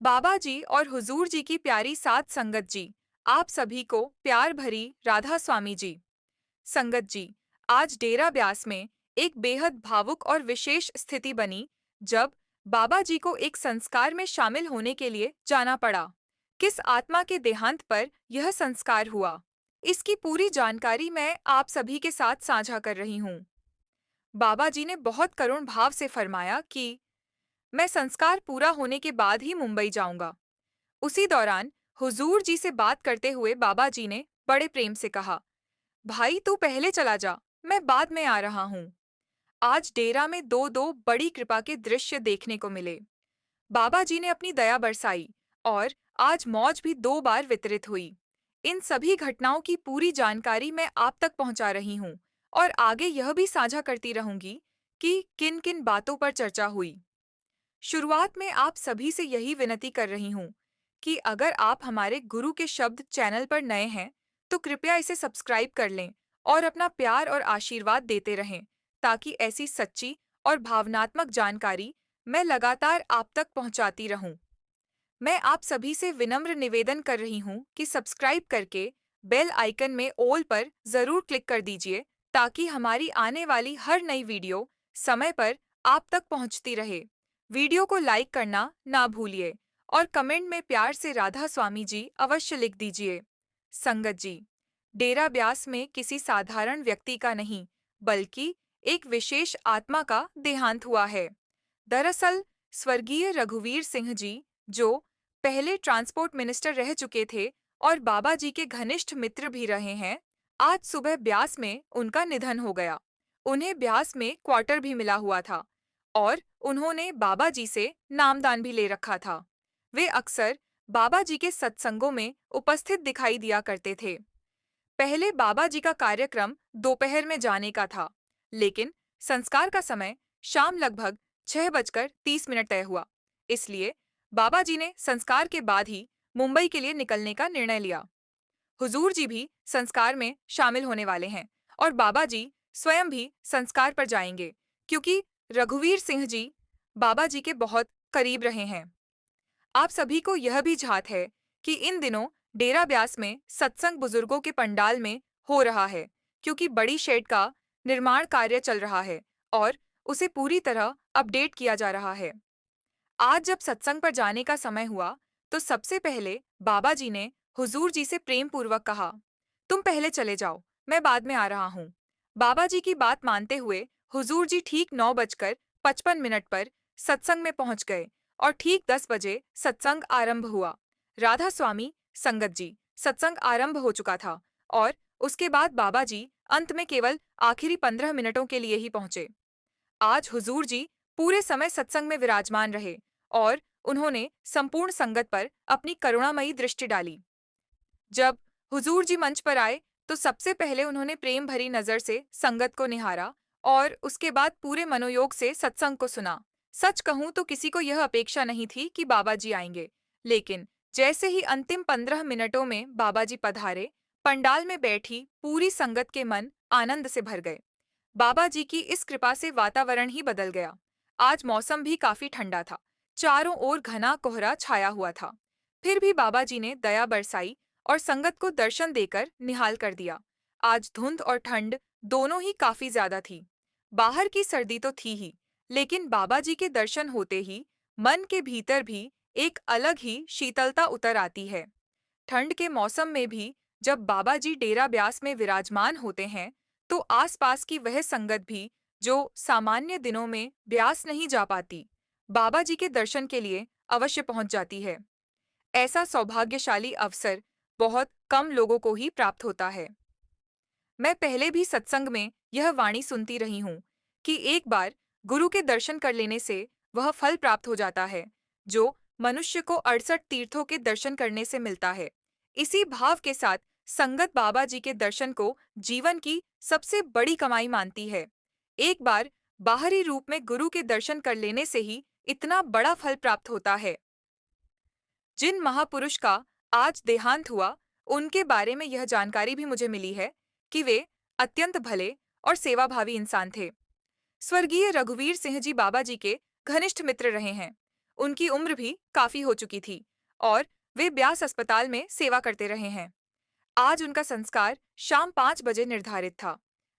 बाबा जी और हुजूर जी की प्यारी सात संगत जी, आप सभी को प्यार भरी राधा स्वामी जी। संगत जी, आज डेरा ब्यास में एक बेहद भावुक और विशेष स्थिति बनी जब बाबा जी को एक संस्कार में शामिल होने के लिए जाना पड़ा। किस आत्मा के देहांत पर यह संस्कार हुआ, इसकी पूरी जानकारी मैं आप सभी के साथ साझा कर रही हूँ। बाबा जी ने बहुत करुण भाव से फरमाया कि मैं संस्कार पूरा होने के बाद ही मुंबई जाऊंगा। उसी दौरान हुजूर जी से बात करते हुए बाबा जी ने बड़े प्रेम से कहा, भाई तू पहले चला जा, मैं बाद में आ रहा हूँ। आज डेरा में दो दो बड़ी कृपा के दृश्य देखने को मिले। बाबा जी ने अपनी दया बरसाई और आज मौज भी दो बार वितरित हुई। इन सभी घटनाओं की पूरी जानकारी मैं आप तक पहुंचा रही हूँ और आगे यह भी साझा करती रहूंगी कि किन किन बातों पर चर्चा हुई। शुरुआत में आप सभी से यही विनती कर रही हूँ कि अगर आप हमारे गुरु के शब्द चैनल पर नए हैं, तो कृपया इसे सब्सक्राइब कर लें और अपना प्यार और आशीर्वाद देते रहें, ताकि ऐसी सच्ची और भावनात्मक जानकारी मैं लगातार आप तक पहुंचाती रहूं। मैं आप सभी से विनम्र निवेदन कर रही हूं कि सब्सक्राइब करके बेल आइकन में ऑल पर जरूर क्लिक कर दीजिए, ताकि हमारी आने वाली हर नई वीडियो समय पर आप तक पहुंचती रहे। वीडियो को लाइक करना ना भूलिए और कमेंट में प्यार से राधा स्वामी जी अवश्य लिख दीजिए। संगत जी, डेरा ब्यास में किसी साधारण व्यक्ति का नहीं, बल्कि एक विशेष आत्मा का देहांत हुआ है। दरअसल स्वर्गीय रघुवीर सिंह जी, जो पहले ट्रांसपोर्ट मिनिस्टर रह चुके थे और बाबा जी के घनिष्ठ मित्र भी रहे हैं, आज सुबह ब्यास में उनका निधन हो गया। उन्हें ब्यास में क्वार्टर भी मिला हुआ था और उन्होंने बाबा जी से नामदान भी ले रखा था। वे अक्सर बाबा जी के सत्संगों में उपस्थित दिखाई दिया करते थे। पहले बाबा जी का कार्यक्रम दोपहर में जाने का था, लेकिन संस्कार का समय शाम लगभग 6:30 तय हुआ। इसलिए बाबा जी ने संस्कार के बाद ही मुंबई के लिए निकलने का निर्णय लिया। हुजूर जी भी संस्कार में शामिल होने वाले हैं और बाबा जी स्वयं भी संस्कार पर जाएंगे, क्योंकि रघुवीर सिंह जी बाबा जी के बहुत करीब रहे हैं। आप सभी को यह भी झात है कि इन दिनों डेरा ब्यास में सत्संग बुजुर्गों के पंडाल में हो रहा है, क्योंकि बड़ी शेड का निर्माण कार्य चल रहा है और उसे पूरी तरह अपडेट किया जा रहा है। आज जब सत्संग पर जाने का समय हुआ, तो सबसे पहले बाबा जी ने हुजूर जी से प्रेम पूर्वक कहा, तुम पहले चले जाओ, मैं बाद में आ रहा हूँ। बाबा जी की बात मानते हुए हुजूर जी ठीक 9:55 पर सत्संग में पहुंच गए और ठीक 10 बजे सत्संग आरंभ हुआ। राधा स्वामी संगत जी, सत्संग आरंभ हो चुका था और उसके बाद बाबा जी अंत में केवल आखिरी 15 मिनटों के लिए ही पहुंचे। आज हुजूर जी पूरे समय सत्संग में विराजमान रहे और उन्होंने संपूर्ण संगत पर अपनी करुणामयी दृष्टि डाली। जब हुजूर जी मंच पर आए, तो सबसे पहले उन्होंने प्रेम भरी नजर से संगत को निहारा और उसके बाद पूरे मनोयोग से सत्संग को सुना। सच कहूं तो किसी को यह अपेक्षा नहीं थी कि बाबा जी आएंगे, लेकिन जैसे ही अंतिम 15 मिनटों में बाबा जी पधारे, पंडाल में बैठी पूरी संगत के मन आनंद से भर गए। बाबा जी की इस कृपा से वातावरण ही बदल गया। आज मौसम भी काफी ठंडा था, चारों ओर घना कोहरा छाया हुआ था। फिर भी बाबा जी ने दया बरसाई और संगत को दर्शन देकर निहाल कर दिया। आज धुंध और ठंड दोनों ही काफी ज्यादा थी। बाहर की सर्दी तो थी ही, लेकिन बाबा जी के दर्शन होते ही मन के भीतर भी एक अलग ही शीतलता उतर आती है। ठंड के मौसम में भी जब बाबा जी डेरा ब्यास में विराजमान होते हैं, तो आसपास की वह संगत भी जो सामान्य दिनों में ब्यास नहीं जा पाती, बाबा जी के दर्शन के लिए अवश्य पहुंच जाती है। ऐसा सौभाग्यशाली अवसर बहुत कम लोगों को ही प्राप्त होता है। मैं पहले भी सत्संग में यह वाणी सुनती रही हूँ कि एक बार गुरु के दर्शन कर लेने से वह फल प्राप्त हो जाता है, जो मनुष्य को 68 तीर्थों के दर्शन करने से मिलता है। इसी भाव के साथ संगत बाबा जी के दर्शन को जीवन की सबसे बड़ी कमाई मानती है। एक बार बाहरी रूप में गुरु के दर्शन कर लेने से ही इतना बड़ा फल प्राप्त होता है। जिन महापुरुष का आज देहांत हुआ, उनके बारे में यह जानकारी भी मुझे मिली है कि वे अत्यंत भले और सेवाभावी इंसान थे। स्वर्गीय रघुवीर सिंह जी बाबा जी के घनिष्ठ मित्र रहे हैं। उनकी उम्र भी काफी हो चुकी थी और वे ब्यास अस्पताल में सेवा करते रहे हैं। आज उनका संस्कार शाम 5 बजे निर्धारित था।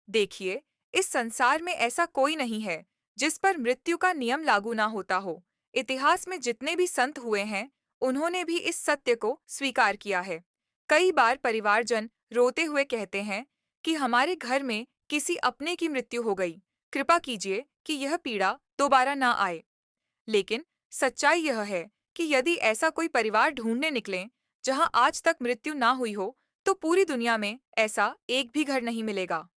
देखिए, इस संसार में ऐसा कोई नहीं है जिस पर मृत्यु का नियम लागू ना होता हो। इतिहास में जितने भी संत हुए हैं, उन्होंने भी इस सत्य को स्वीकार किया है। कई बार परिवारजन रोते हुए कहते हैं कि हमारे घर में किसी अपने की मृत्यु हो गई, कृपा कीजिए कि यह पीड़ा दोबारा ना आए। लेकिन सच्चाई यह है कि यदि ऐसा कोई परिवार ढूंढने निकलें जहां आज तक मृत्यु ना हुई हो, तो पूरी दुनिया में ऐसा एक भी घर नहीं मिलेगा।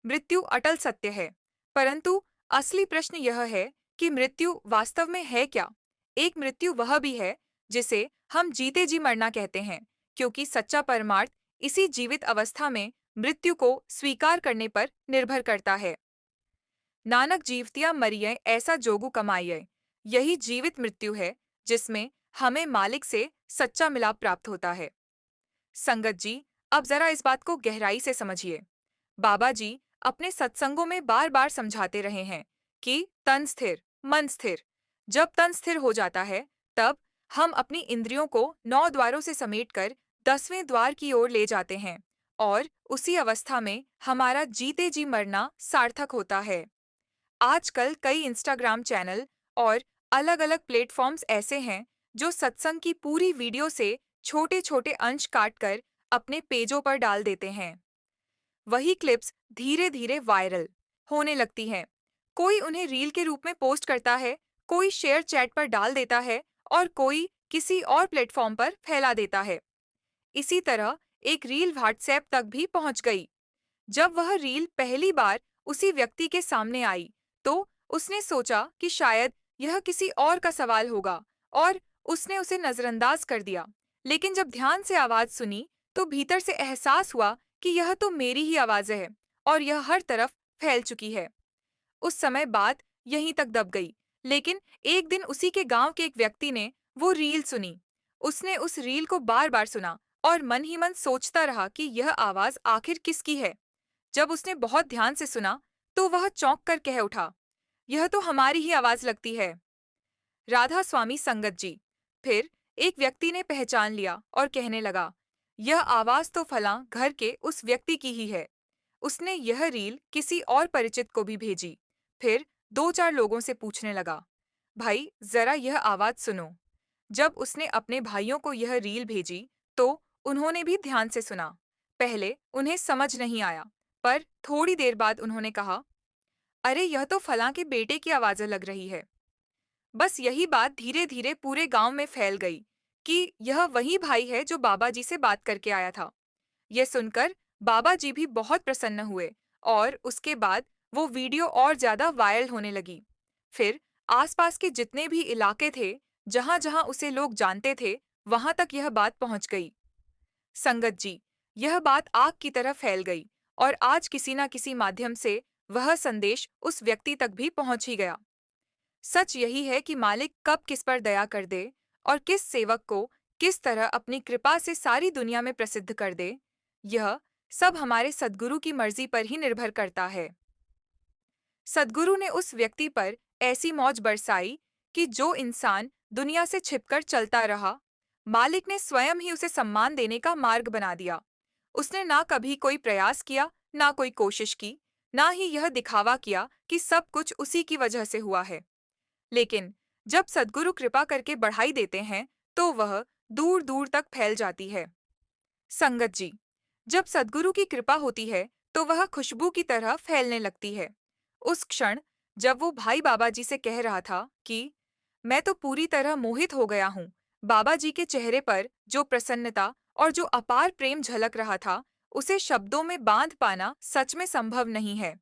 मृत्यु अटल सत्य है, परंतु असली प्रश्न यह है कि मृत्यु वास्तव में है क्या? एक मृत्यु वह भी है जिसे हम जीते जी मरना कहते हैं, क्योंकि सच्चा परमार्थ इसी जीवित अवस्था में मृत्यु को स्वीकार करने पर निर्भर करता है। नानक जीवतिया मरिये ऐसा जोगु कमाइये, यही जीवित मृत्यु है जिसमें हमें मालिक से सच्चा मिलाप प्राप्त होता है। संगत जी, अब जरा इस बात को गहराई से समझिए। बाबा जी अपने सत्संगों में बार बार समझाते रहे हैं कि तन स्थिर, मन स्थिर। जब तन स्थिर हो जाता है, तब हम अपनी इंद्रियों को 9 द्वारों से समेटकर 10वें द्वार की ओर ले जाते हैं और उसी अवस्था में हमारा जीते जी मरना सार्थक होता है। आजकल कई इंस्टाग्राम चैनल और अलग-अलग प्लेटफॉर्म्स ऐसे हैं जो सत्संग की पूरी वीडियो से छोटे-छोटे अंश काटकर अपने पेजों पर डाल देते हैं। वही क्लिप्स धीरे-धीरे वायरल होने लगती हैं। कोई उन्हें रील के रूप में पोस्ट करता है, कोई शेयर चैट पर डाल देता है और कोई किसी और प्लेटफॉर्म पर फैला देता है। इसी तरह एक रील व्हाट्सएप तक भी पहुंच गई। जब वह रील पहली बार उसी व्यक्ति के सामने आई, तो उसने सोचा कि शायद यह किसी और का सवाल होगा और उसने उसे नजरअंदाज कर दिया। लेकिन जब ध्यान से आवाज सुनी, तो भीतर से एहसास हुआ कि यह तो मेरी ही आवाज है और यह हर तरफ फैल चुकी है। उस समय बात यहीं तक दब गई, लेकिन एक दिन उसी के गांव के एक व्यक्ति ने वो रील सुनी। उसने उस रील को बार बार सुना और मन ही मन सोचता रहा कि यह आवाज आखिर किसकी है। जब उसने बहुत ध्यान से सुना, तो वह चौंक कर कह उठा, यह तो हमारी ही आवाज लगती है। राधा स्वामी संगत जी। फिर एक व्यक्ति ने पहचान लिया और कहने लगा, यह आवाज तो फलां घर के उस व्यक्ति की ही है। उसने यह रील किसी और परिचित को भी भेजी। फिर 2-4 लोगों से पूछने लगा, भाई जरा यह आवाज सुनो। जब उसने अपने भाइयों को यह रील भेजी, तो उन्होंने भी ध्यान से सुना। पहले उन्हें समझ नहीं आया, पर थोड़ी देर बाद उन्होंने कहा, अरे यह तो फलां के बेटे की आवाज लग रही है। बस यही बात धीरे धीरे पूरे गांव में फैल गई कि यह वही भाई है जो बाबा जी से बात करके आया था। यह सुनकर बाबा जी भी बहुत प्रसन्न हुए और उसके बाद वो वीडियो और ज्यादा वायरल होने लगी। फिर आसपास के जितने भी इलाके थे, जहां जहां उसे लोग जानते थे, वहां तक यह बात पहुंच गई। संगत जी, यह बात आग की तरह फैल गई और आज किसी न किसी माध्यम से वह संदेश उस व्यक्ति तक भी पहुंच ही गया। सच यही है कि मालिक कब किस पर दया कर दे और किस सेवक को किस तरह अपनी कृपा से सारी दुनिया में प्रसिद्ध कर दे, यह सब हमारे सद्गुरु की मर्जी पर ही निर्भर करता है। सद्गुरु ने उस व्यक्ति पर ऐसी मौज बरसाई कि जो इंसान दुनिया से छिपकर चलता रहा, मालिक ने स्वयं ही उसे सम्मान देने का मार्ग बना दिया। उसने ना कभी कोई प्रयास किया, ना कोई कोशिश की, ना ही यह दिखावा किया कि सब कुछ उसी की वजह से हुआ है। लेकिन जब सद्गुरु कृपा करके बढ़ाई देते हैं, तो वह दूर दूर तक फैल जाती है। संगत जी, जब सद्गुरु की कृपा होती है, तो वह खुशबू की तरह फैलने लगती है। उस क्षण जब वो भाई बाबा जी से कह रहा था कि मैं तो पूरी तरह मोहित हो गया हूँ, बाबा जी के चेहरे पर जो प्रसन्नता और जो अपार प्रेम झलक रहा था, उसे शब्दों में बांध पाना सच में संभव नहीं है।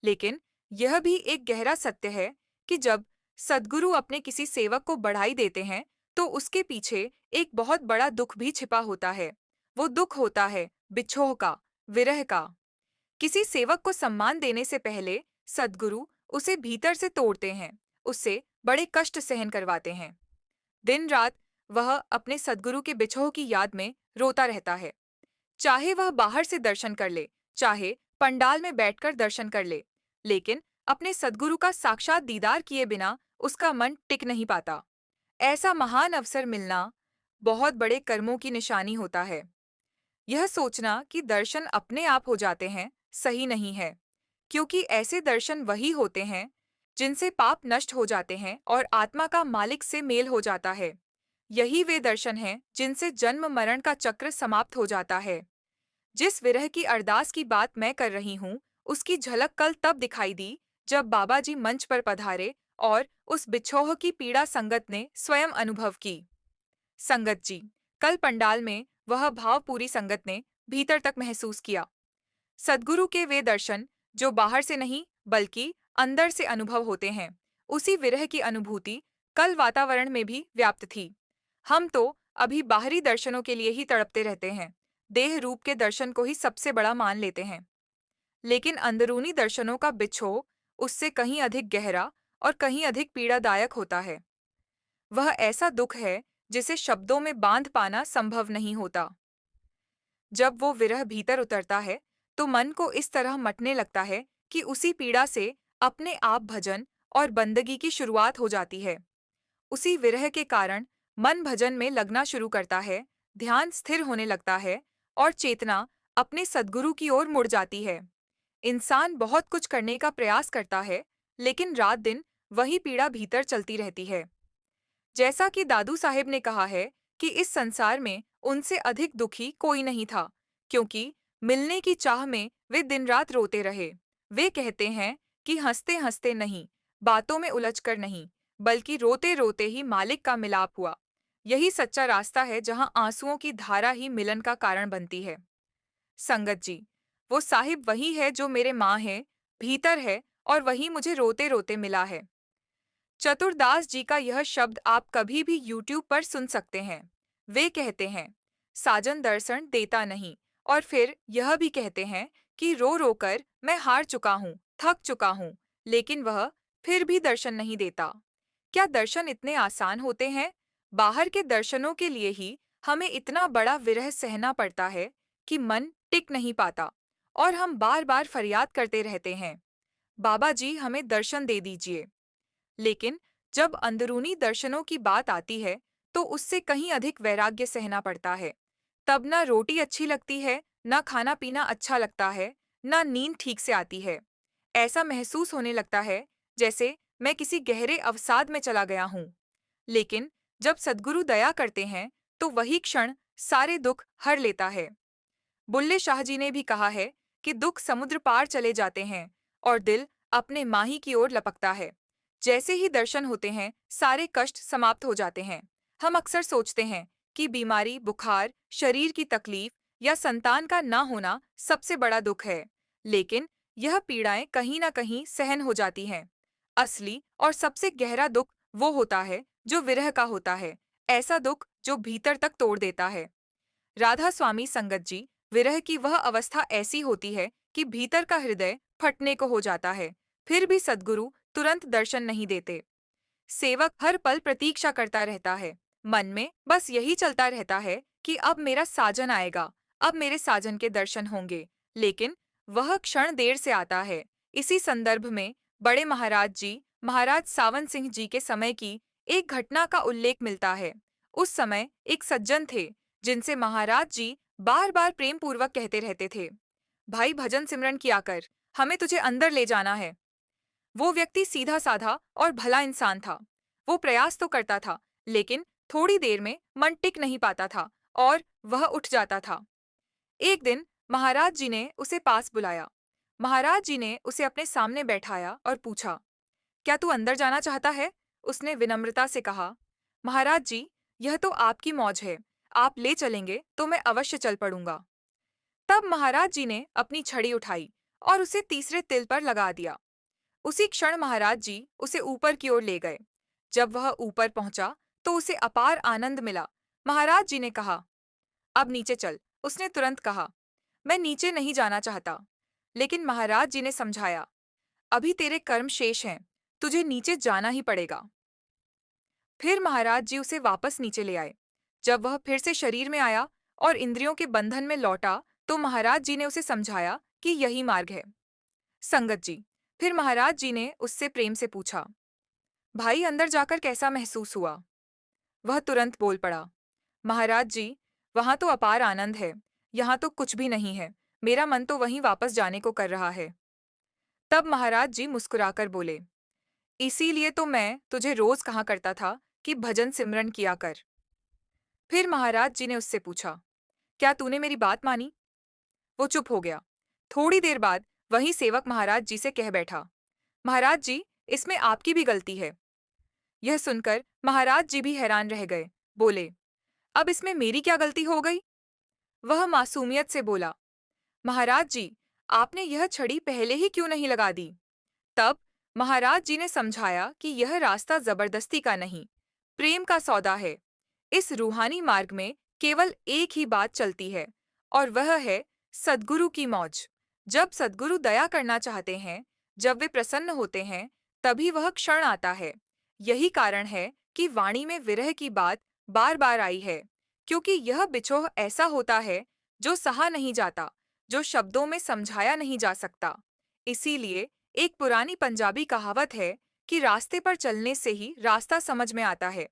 लेकिन यह भी एक गहरा सत्य है कि जब सद्गुरु अपने किसी सेवक को बढ़ाई देते हैं, तो उसके पीछे एक बहुत बड़ा दुख भी छिपा होता है। वो दुख होता है बिछोह का, विरह का। किसी सेवक को सम्मान देने से पहले सद्गुरु उसे भीतर से तोड़ते हैं, उससे बड़े कष्ट सहन करवाते हैं। दिन रात वह अपने सद्गुरु के बिछोह की याद में रोता रहता है। चाहे वह बाहर से दर्शन कर ले, चाहे पंडाल में बैठकर दर्शन कर ले, लेकिन अपने सद्गुरु का साक्षात दीदार किए बिना उसका मन टिक नहीं पाता। ऐसा महान अवसर मिलना बहुत बड़े कर्मों की निशानी होता है। यह सोचना कि दर्शन अपने आप हो जाते हैं सही नहीं है, क्योंकि ऐसे दर्शन वही होते हैं जिनसे पाप नष्ट हो जाते हैं और आत्मा का मालिक से मेल हो जाता है। यही वे दर्शन हैं जिनसे जन्म मरण का चक्र समाप्त हो जाता है। जिस विरह की अरदास की बात मैं कर रही हूँ, उसकी झलक कल तब दिखाई दी जब बाबा जी मंच पर पधारे और उस बिछोह की पीड़ा संगत ने स्वयं अनुभव की। संगत जी, कल पंडाल में वह भाव पूरी संगत ने भीतर तक महसूस किया। सद्गुरु के वे दर्शन जो बाहर से नहीं बल्कि अंदर से अनुभव होते हैं, उसी विरह की अनुभूति कल वातावरण में भी व्याप्त थी। हम तो अभी बाहरी दर्शनों के लिए ही तड़पते रहते हैं, देह रूप के दर्शन को ही सबसे बड़ा मान लेते हैं, लेकिन अंदरूनी दर्शनों का बिछोह उससे कहीं अधिक गहरा और कहीं अधिक पीड़ादायक होता है। वह ऐसा दुख है जिसे शब्दों में बांध पाना संभव नहीं होता। जब वो विरह भीतर उतरता है, तो मन को इस तरह मटने लगता है कि उसी पीड़ा से अपने आप भजन और बंदगी की शुरुआत हो जाती है। उसी विरह के कारण मन भजन में लगना शुरू करता है, ध्यान स्थिर होने लगता है और चेतना अपने सद्गुरु की ओर मुड़ जाती है। इंसान बहुत कुछ करने का प्रयास करता है, लेकिन रात दिन वही पीड़ा भीतर चलती रहती है। जैसा कि दादू साहेब ने कहा है कि इस संसार में उनसे अधिक दुखी कोई नहीं था, क्योंकि मिलने की चाह में वे दिन रात रोते रहे। वे कहते हैं कि हंसते हंसते नहीं, बातों में उलझकर नहीं, बल्कि रोते रोते ही मालिक का मिलाप हुआ। यही सच्चा रास्ता है जहां आंसुओं की धारा ही मिलन का कारण बनती है। संगत जी, वो साहिब वही है जो मेरे माँ है, भीतर है और वही मुझे रोते रोते मिला है। चतुरदास जी का यह शब्द आप कभी भी YouTube पर सुन सकते हैं। वे कहते हैं, साजन दर्शन देता नहीं, और फिर यह भी कहते हैं कि रो रो कर मैं हार चुका हूँ, थक चुका हूँ, लेकिन वह फिर भी दर्शन नहीं देता। क्या दर्शन इतने आसान होते हैं? बाहर के दर्शनों के लिए ही हमें इतना बड़ा विरह सहना पड़ता है कि मन टिक नहीं पाता और हम बार बार फरियाद करते रहते हैं, बाबा जी हमें दर्शन दे दीजिए। लेकिन जब अंदरूनी दर्शनों की बात आती है, तो उससे कहीं अधिक वैराग्य सहना पड़ता है। तब ना रोटी अच्छी लगती है, ना खाना पीना अच्छा लगता है, ना नींद ठीक से आती है। ऐसा महसूस होने लगता है जैसे मैं किसी गहरे अवसाद में चला गया हूँ। लेकिन जब सद्गुरु दया करते हैं, तो वही क्षण सारे दुख हर लेता है। बुल्ले शाह जी ने भी कहा है कि दुख समुद्र पार चले जाते हैं और दिल अपने माही की ओर लपकता है। जैसे ही दर्शन होते हैं, सारे कष्ट समाप्त हो जाते हैं। हम अक्सर सोचते हैं कि बीमारी, बुखार, शरीर की तकलीफ या संतान का ना होना सबसे बड़ा दुख है, लेकिन यह पीड़ाएं कहीं ना कहीं सहन हो जाती हैं। असली और सबसे गहरा दुख वो होता है जो विरह का होता है, ऐसा दुख जो भीतर तक तोड़ देता है। राधा स्वामी संगत जी, विरह की वह अवस्था ऐसी होती है कि भीतर का हृदय फटने को हो जाता है, फिर भी सद्गुरु तुरंत दर्शन नहीं देते। सेवक हर पल प्रतीक्षा करता रहता है, मन में बस यही चलता रहता है कि अब मेरा साजन आएगा, अब मेरे साजन के दर्शन होंगे, लेकिन वह क्षण देर से आता है। इसी संदर्भ में बड़े महाराज जी, महाराज सावन सिंह जी के समय की एक घटना का उल्लेख मिलता है। उस समय एक सज्जन थे जिनसे महाराज जी बार बार प्रेम पूर्वक कहते रहते थे, भाई भजन सिमरन किया कर, हमें तुझे अंदर ले जाना है। वो व्यक्ति सीधा साधा और भला इंसान था। वो प्रयास तो करता था, लेकिन थोड़ी देर में मन टिक नहीं पाता था और वह उठ जाता था। एक दिन महाराज जी ने उसे पास बुलाया। महाराज जी ने उसे अपने सामने बैठाया और पूछा, क्या तू अंदर जाना चाहता है? उसने विनम्रता से कहा, महाराज जी, यह तो आपकी मौज है, आप ले चलेंगे तो मैं अवश्य चल पड़ूंगा। तब महाराज जी ने अपनी छड़ी उठाई और उसे तीसरे तिल पर लगा दिया। उसी क्षण महाराज जी उसे ऊपर की ओर ले गए। जब वह ऊपर पहुंचा, तो उसे अपार आनंद मिला। महाराज जी ने कहा, अब नीचे चल। उसने तुरंत कहा, मैं नीचे नहीं जाना चाहता। लेकिन महाराज जी ने समझाया, अभी तेरे कर्म शेष हैं, तुझे नीचे जाना ही पड़ेगा। फिर महाराज जी उसे वापस नीचे ले आए। जब वह फिर से शरीर में आया और इंद्रियों के बंधन में लौटा, तो महाराज जी ने उसे समझाया कि यही मार्ग है। संगत जी, फिर महाराज जी ने उससे प्रेम से पूछा, भाई अंदर जाकर कैसा महसूस हुआ? वह तुरंत बोल पड़ा, महाराज जी, वहां तो अपार आनंद है, यहाँ तो कुछ भी नहीं है। मेरा मन तो वहीं वापस जाने को कर रहा है। तब महाराज जी मुस्कुराकर बोले, इसीलिए तो मैं तुझे रोज कहा करता था कि भजन सिमरन किया कर। फिर महाराज जी ने उससे पूछा, क्या तूने मेरी बात मानी? वो चुप हो गया। थोड़ी देर बाद वही सेवक महाराज जी से कह बैठा, महाराज जी, इसमें आपकी भी गलती है। यह सुनकर महाराज जी भी हैरान रह गए। बोले, अब इसमें मेरी क्या गलती हो गई? वह मासूमियत से बोला, महाराज जी, आपने यह छड़ी पहले ही क्यों नहीं लगा दी? तब महाराज जी ने समझाया कि यह रास्ता जबरदस्ती का नहीं, प्रेम का सौदा है। इस रूहानी मार्ग में केवल एक ही बात चलती है, और वह है सद्गुरु की मौज। जब सद्गुरु दया करना चाहते हैं, जब वे प्रसन्न होते हैं, तभी वह क्षण आता है। यही कारण है कि वाणी में विरह की बात बार बार आई है, क्योंकि यह बिछोह ऐसा होता है जो सहा नहीं जाता, जो शब्दों में समझाया नहीं जा सकता। इसीलिए एक पुरानी पंजाबी कहावत है कि रास्ते पर चलने से ही रास्ता समझ में आता है,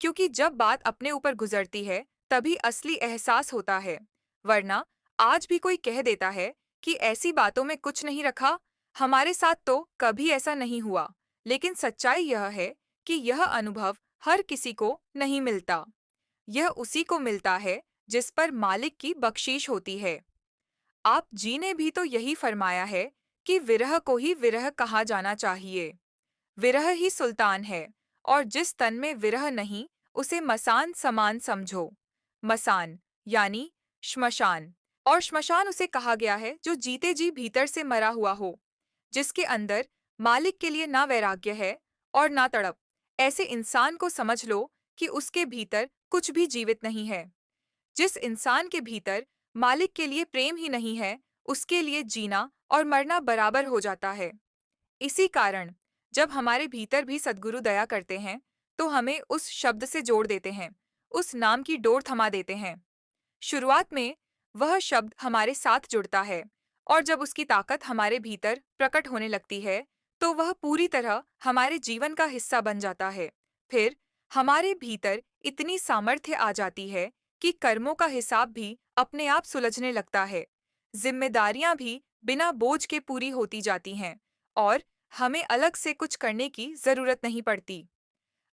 क्योंकि जब बात अपने ऊपर गुजरती है तभी असली एहसास होता है। वरना आज भी कोई कह देता है कि ऐसी बातों में कुछ नहीं रखा, हमारे साथ तो कभी ऐसा नहीं हुआ। लेकिन सच्चाई यह है कि यह अनुभव हर किसी को नहीं मिलता। यह उसी को मिलता है जिस पर मालिक की बख्शीश होती है। आप जी ने भी तो यही फरमाया है कि विरह को ही विरह कहा जाना चाहिए। विरह ही सुल्तान है, और जिस तन में विरह नहीं, उसे मसान समान समझो। मसान यानी श्मशान, और श्मशान उसे कहा गया है जो जीते जी भीतर से मरा हुआ हो, जिसके अंदर मालिक के लिए ना वैराग्य है और ना तड़प। ऐसे इंसान को समझ लो कि उसके भीतर कुछ भी जीवित नहीं है। जिस इंसान के भीतर मालिक के लिए प्रेम ही नहीं है, उसके लिए जीना और मरना बराबर हो जाता है। इसी कारण जब हमारे भीतर भी सद्गुरु दया करते हैं, तो हमें उस शब्द से जोड़ देते हैं, उस नाम की डोर थमा देते हैं। शुरुआत में वह शब्द हमारे साथ जुड़ता है, और जब उसकी ताकत हमारे भीतर प्रकट होने लगती है, तो वह पूरी तरह हमारे जीवन का हिस्सा बन जाता है। फिर हमारे भीतर इतनी सामर्थ्य आ जाती है कि कर्मों का हिसाब भी अपने आप सुलझने लगता है। जिम्मेदारियां भी बिना बोझ के पूरी होती जाती हैं, और हमें अलग से कुछ करने की जरूरत नहीं पड़ती।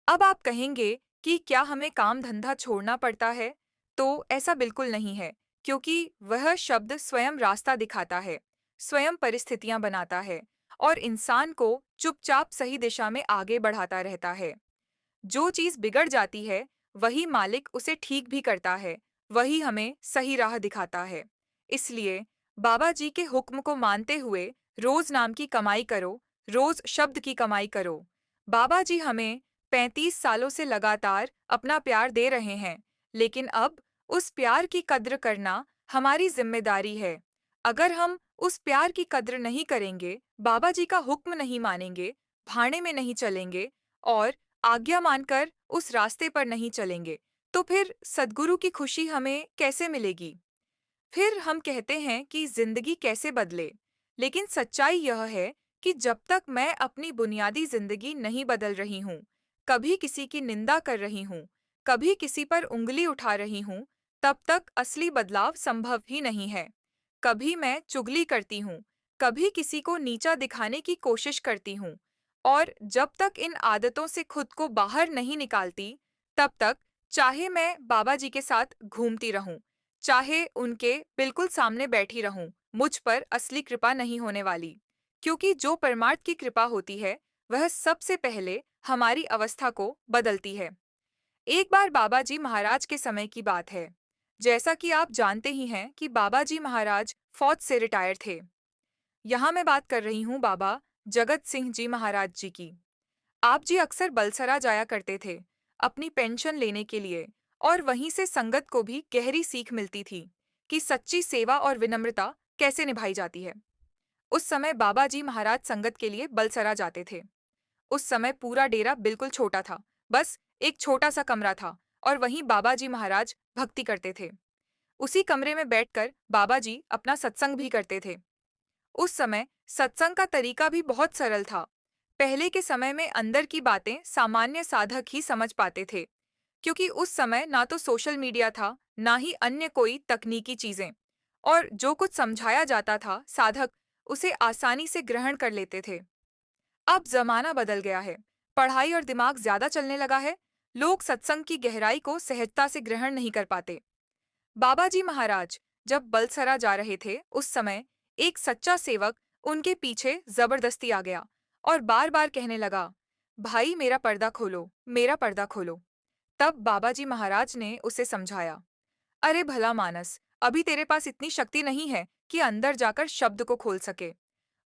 अब आप कहेंगे कि क्या हमें काम धंधा छोड़ना पड़ता है? तो ऐसा बिल्कुल नहीं है, क्योंकि वह शब्द स्वयं रास्ता दिखाता है, स्वयं परिस्थितियां बनाता है, और इंसान को चुपचाप सही दिशा में आगे बढ़ाता रहता है। जो चीज बिगड़ जाती है, वही मालिक उसे ठीक भी करता है, वही हमें सही राह दिखाता है। इसलिए बाबा जी के हुक्म को मानते हुए रोज नाम की कमाई करो, रोज शब्द की कमाई करो। बाबा जी हमें 35 सालों से लगातार अपना प्यार दे रहे हैं, लेकिन अब उस प्यार की कद्र करना हमारी जिम्मेदारी है। अगर हम उस प्यार की कद्र नहीं करेंगे, बाबा जी का हुक्म नहीं मानेंगे, भाड़े में नहीं चलेंगे, और आज्ञा मानकर उस रास्ते पर नहीं चलेंगे, तो फिर सद्गुरु की खुशी हमें कैसे मिलेगी? फिर हम कहते हैं कि जिंदगी कैसे बदले, लेकिन सच्चाई यह है कि जब तक मैं अपनी बुनियादी जिंदगी नहीं बदल रही हूँ, कभी किसी की निंदा कर रही हूँ, कभी किसी पर उंगली उठा रही हूँ, तब तक असली बदलाव संभव ही नहीं है। कभी मैं चुगली करती हूँ, कभी किसी को नीचा दिखाने की कोशिश करती हूँ, और जब तक इन आदतों से खुद को बाहर नहीं निकालती, तब तक चाहे मैं बाबा जी के साथ घूमती रहूं, चाहे उनके बिल्कुल सामने बैठी रहूं, मुझ पर असली कृपा नहीं होने वाली। क्योंकि जो परमार्थ की कृपा होती है, वह सबसे पहले हमारी अवस्था को बदलती है। एक बार बाबा जी महाराज के समय की बात है। जैसा कि आप जानते ही हैं कि बाबा जी महाराज फौज से रिटायर थे। यहाँ मैं बात कर रही हूँ बाबा जगत सिंह जी महाराज जी की। आप जी अक्सर बलसरा जाया करते थे अपनी पेंशन लेने के लिए, और वहीं से संगत को भी गहरी सीख मिलती थी कि सच्ची सेवा और विनम्रता कैसे निभाई जाती है। उस समय बाबा जी महाराज संगत के लिए बलसरा जाते थे। उस समय पूरा डेरा बिल्कुल छोटा था, बस एक छोटा सा कमरा था, और वहीं बाबा जी महाराज भक्ति करते थे। उसी कमरे में बैठकर बाबा जी अपना सत्संग भी करते थे। उस समय सत्संग का तरीका भी बहुत सरल था। पहले के समय में अंदर की बातें सामान्य साधक ही समझ पाते थे। क्योंकि उस समय ना तो सोशल मीडिया था, ना ही अन्य कोई तकनीकी चीजें, और जो कुछ समझाया जाता था साधक उसे आसानी से ग्रहण कर लेते थे। अब जमाना बदल गया है, पढ़ाई और दिमाग ज्यादा चलने लगा है, लोग सत्संग की गहराई को सहजता से ग्रहण नहीं कर पाते। बाबा जी महाराज जब बलसरा जा रहे थे, उस समय एक सच्चा सेवक उनके पीछे जबरदस्ती आ गया और बार बार कहने लगा, भाई मेरा पर्दा खोलो, मेरा पर्दा खोलो। तब बाबा जी महाराज ने उसे समझाया, अरे भला मानस, अभी तेरे पास इतनी शक्ति नहीं है कि अंदर जाकर शब्द को खोल सके।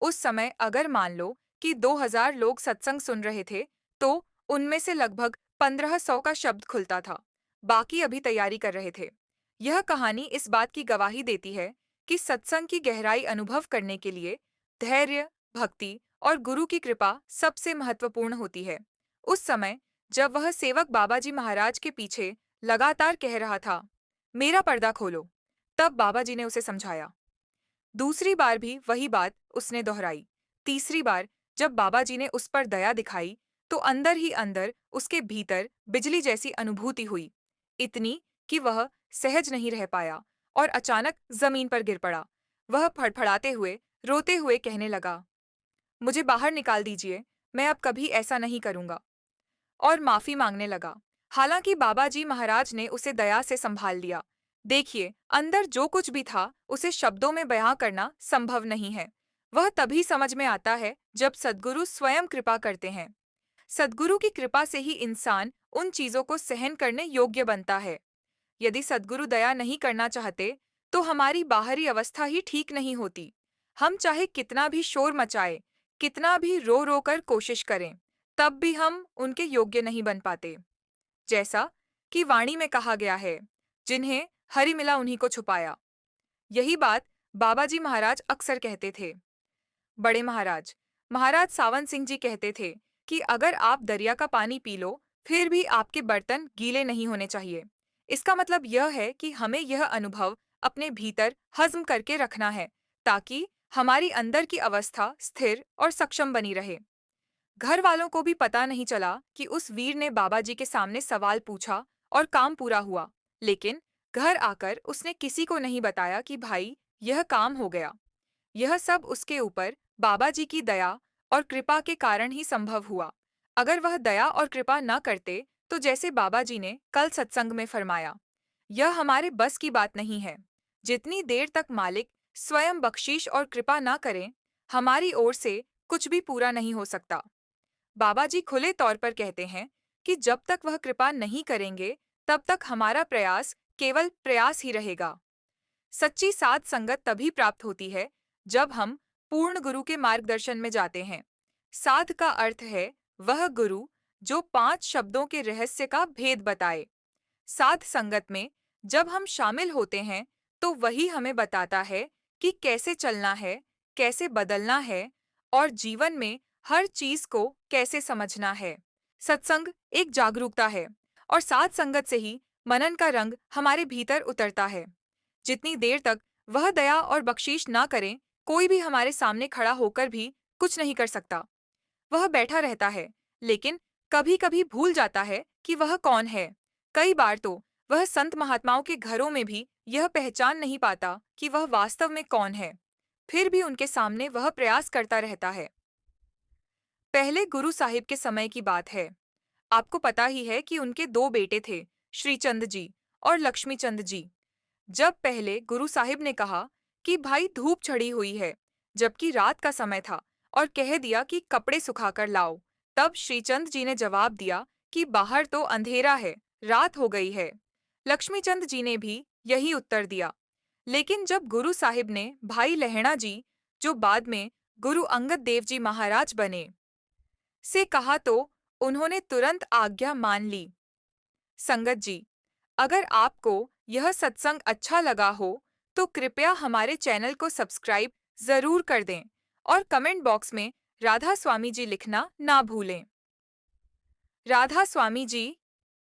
उस समय अगर मान लो कि 2000 लोग सत्संग सुन रहे थे, तो उनमें से लगभग 1500 का शब्द खुलता था, बाकी अभी तैयारी कर रहे थे। यह कहानी इस बात की गवाही देती है कि सत्संग की गहराई अनुभव करने के लिए धैर्य, भक्ति और गुरु की कृपा सबसे महत्वपूर्ण होती है। उस समय जब वह सेवक बाबाजी महाराज के पीछे लगातार कह रहा था, मेरा पर्दा खोलो, तब बाबा जी ने उसे समझाया। दूसरी बार भी वही बात उसने दोहराई। तीसरी बार जब बाबा जी ने उस पर दया दिखाई, तो अंदर ही अंदर उसके भीतर बिजली जैसी अनुभूति हुई, इतनी कि वह सहज नहीं रह पाया और अचानक जमीन पर गिर पड़ा। वह फड़फड़ाते हुए, रोते हुए कहने लगा, मुझे बाहर निकाल दीजिए, मैं अब कभी ऐसा नहीं करूंगा, और माफी मांगने लगा। हालांकि बाबा जी महाराज ने उसे दया से संभाल लिया। देखिए, अंदर जो कुछ भी था उसे शब्दों में बयां करना संभव नहीं है। वह तभी समझ में आता है जब सद्गुरु स्वयं कृपा करते हैं। सद्गुरु की कृपा से ही इंसान उन चीजों को सहन करने योग्य बनता है। यदि सद्गुरु दया नहीं करना चाहते, तो हमारी बाहरी अवस्था ही ठीक नहीं होती। हम चाहे कितना भी शोर मचाए, कितना भी रो रो कर कोशिश करें, तब भी हम उनके योग्य नहीं बन पाते। जैसा कि वाणी में कहा गया है, जिन्हें हरि मिला उन्हीं को छुपाया। यही बात बाबाजी महाराज अक्सर कहते थे। बड़े महाराज महाराज सावन सिंह जी कहते थे कि अगर आप दरिया का पानी पी लो, फिर भी आपके बर्तन गीले नहीं होने चाहिए। इसका मतलब यह है कि हमें यह अनुभव अपने भीतर हजम करके रखना है, ताकि हमारी अंदर की अवस्था स्थिर और सक्षम बनी रहे। घर वालों को भी पता नहीं चला कि उस वीर ने बाबा जी के सामने सवाल पूछा और काम पूरा हुआ, लेकिन घर आकर उसने किसी को नहीं बताया कि भाई यह काम हो गया। यह सब उसके ऊपर बाबा जी की दया और कृपा के कारण ही संभव हुआ। अगर वह दया और कृपा न करते, तो जैसे बाबा जी ने कल सत्संग में फरमाया, यह हमारे बस की बात नहीं है। जितनी देर तक मालिक स्वयं बख्शीश और कृपा न करें, हमारी ओर से कुछ भी पूरा नहीं हो सकता। बाबा जी खुले तौर पर कहते हैं कि जब तक वह कृपा नहीं करेंगे, तब तक हमारा प्रयास केवल प्रयास ही रहेगा। सच्ची साध संगत तभी प्राप्त होती है जब हम पूर्ण गुरु के मार्गदर्शन में जाते हैं। साध का अर्थ है वह गुरु जो 5 शब्दों के रहस्य का भेद बताए। साध संगत में जब हम शामिल होते हैं, तो वही हमें बताता है कि कैसे चलना है, कैसे बदलना है और जीवन में हर चीज को कैसे समझना है। सत्संग एक जागरूकता है, और साध संगत से ही मनन का रंग हमारे भीतर उतरता है। जितनी देर तक वह दया और बख्शीश ना करें, कोई भी हमारे सामने खड़ा होकर भी कुछ नहीं कर सकता। वह बैठा रहता है, लेकिन कभी कभी भूल जाता है कि वह कौन है। कई बार तो वह संत महात्माओं के घरों में भी यह पहचान नहीं पाता कि वह वास्तव में कौन है। फिर भी उनके सामने वह प्रयास करता रहता है। पहले गुरु साहिब के समय की बात है। आपको पता ही है कि उनके 2 बेटे थे, श्रीचंद जी और लक्ष्मी चंद जी। जब पहले गुरु साहिब ने कहा कि भाई धूप चढ़ी हुई है, जबकि रात का समय था, और कह दिया कि कपड़े सुखाकर लाओ, तब श्रीचंद जी ने जवाब दिया कि बाहर तो अंधेरा है, रात हो गई है। लक्ष्मीचंद जी ने भी यही उत्तर दिया। लेकिन जब गुरु साहिब ने भाई लहणा जी, जो बाद में गुरु अंगद देव जी महाराज बने, से कहा, तो उन्होंने तुरंत आज्ञा मान ली। संगत जी, अगर आपको यह सत्संग अच्छा लगा हो, तो कृपया हमारे चैनल को सब्सक्राइब जरूर कर दें और कमेंट बॉक्स में राधा स्वामी जी लिखना ना भूलें। राधा स्वामी जी